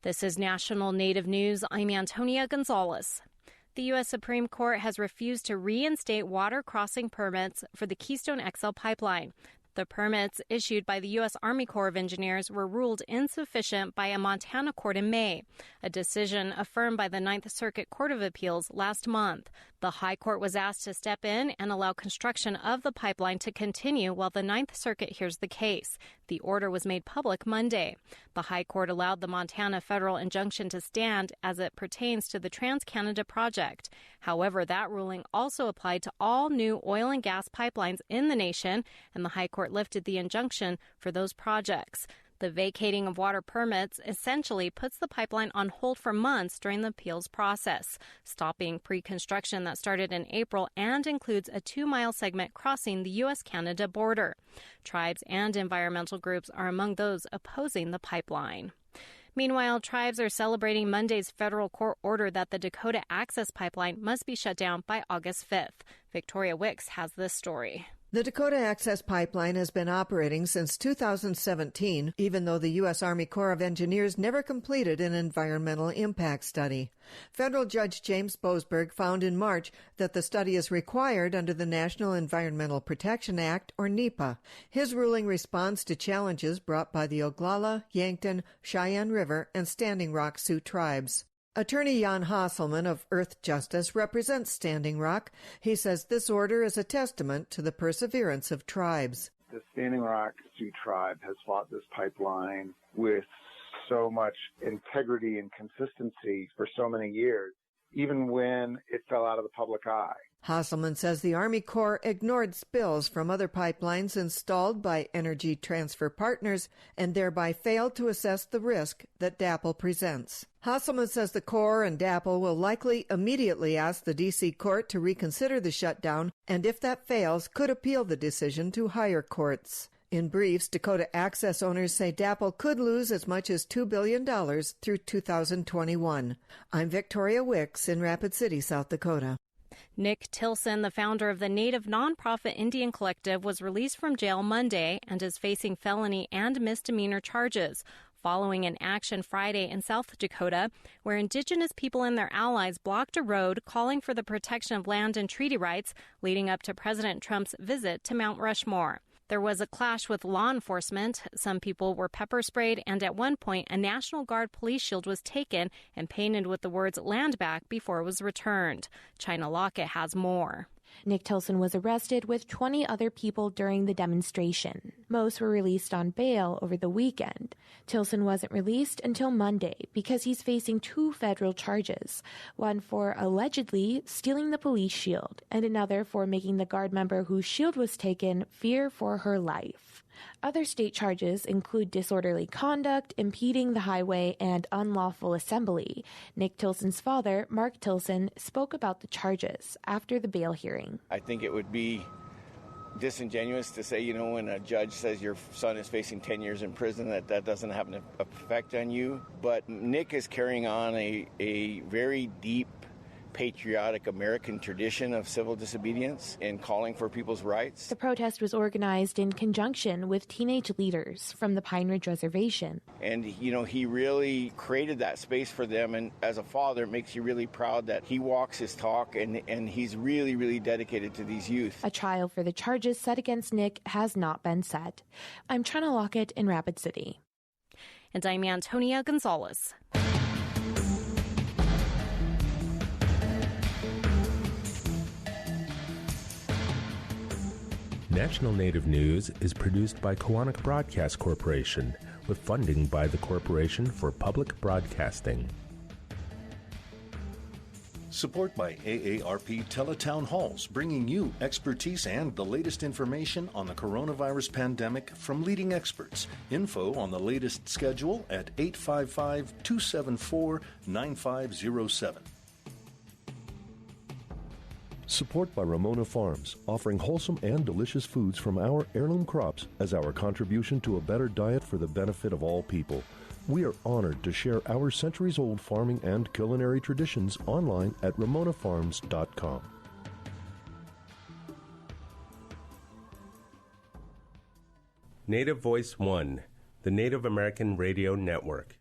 This is National Native News. I'm Antonia Gonzalez. The U.S. Supreme Court has refused to reinstate water crossing permits for the Keystone XL Pipeline. The permits issued by the U.S. Army Corps of Engineers were ruled insufficient by a Montana court in May, a decision affirmed by the Ninth Circuit Court of Appeals last month. The High Court was asked to step in and allow construction of the pipeline to continue while the Ninth Circuit hears the case. The order was made public Monday. The High Court allowed the Montana federal injunction to stand as it pertains to the Trans-Canada project. However, that ruling also applied to all new oil and gas pipelines in the nation, and the High Court lifted the injunction for those projects. The vacating of water permits essentially puts the pipeline on hold for months during the appeals process, stopping pre-construction that started in April and includes a 2-mile segment crossing the U.S.-Canada border. Tribes and environmental groups are among those opposing the pipeline. Meanwhile, tribes are celebrating Monday's federal court order that the Dakota Access Pipeline must be shut down by August 5th. Victoria Wicks has this story. The Dakota Access Pipeline has been operating since 2017, even though the U.S. Army Corps of Engineers never completed an environmental impact study. Federal Judge James Boasberg found in March that the study is required under the National Environmental Protection Act, or NEPA. His ruling responds to challenges brought by the Oglala, Yankton, Cheyenne River, and Standing Rock Sioux tribes. Attorney Jan Hasselman of Earth Justice represents Standing Rock. He says this order is a testament to the perseverance of tribes. The Standing Rock Sioux tribe has fought this pipeline with so much integrity and consistency for so many years, even when it fell out of the public eye. Hasselman says the Army Corps ignored spills from other pipelines installed by Energy Transfer Partners and thereby failed to assess the risk that DAPL presents. Hasselman says the Corps and DAPL will likely immediately ask the D.C. court to reconsider the shutdown and, if that fails, could appeal the decision to higher courts. In briefs, Dakota Access owners say DAPL could lose as much as $2 billion through 2021. I'm Victoria Wicks in Rapid City, South Dakota. Nick Tilson, the founder of the Native nonprofit Indian Collective, was released from jail Monday and is facing felony and misdemeanor charges following an action Friday in South Dakota where Indigenous people and their allies blocked a road calling for the protection of land and treaty rights leading up to President Trump's visit to Mount Rushmore. There was a clash with law enforcement. Some people were pepper sprayed, and at one point, a National Guard police shield was taken and painted with the words "land back" before it was returned. China Lockett has more. Nick Tilson was arrested with 20 other people during the demonstration. Most were released on bail over the weekend. Tilson wasn't released until Monday because he's facing 2 federal charges, one for allegedly stealing the police shield and another for making the Guard member whose shield was taken fear for her life. Other state charges include disorderly conduct, impeding the highway, and unlawful assembly. Nick Tilson's father, Mark Tilson, spoke about the charges after the bail hearing. I think it would be disingenuous to say, when a judge says your son is facing 10 years in prison, that doesn't have an effect on you. But Nick is carrying on a very deep patriotic American tradition of civil disobedience and calling for people's rights. The protest was organized in conjunction with teenage leaders from the Pine Ridge Reservation. And, he really created that space for them. And as a father, it makes you really proud that he walks his talk and he's really, really dedicated to these youth. A trial for the charges set against Nick has not been set. I'm China Lockett in Rapid City. And I'm Antonia Gonzalez. National Native News is produced by Koahnic Broadcast Corporation with funding by the Corporation for Public Broadcasting. Support by AARP Teletown Halls, bringing you expertise and the latest information on the coronavirus pandemic from leading experts. Info on the latest schedule at 855-274-9507. Support by Ramona Farms, offering wholesome and delicious foods from our heirloom crops as our contribution to a better diet for the benefit of all people. We are honored to share our centuries-old farming and culinary traditions online at ramonafarms.com. Native Voice One, the Native American Radio Network.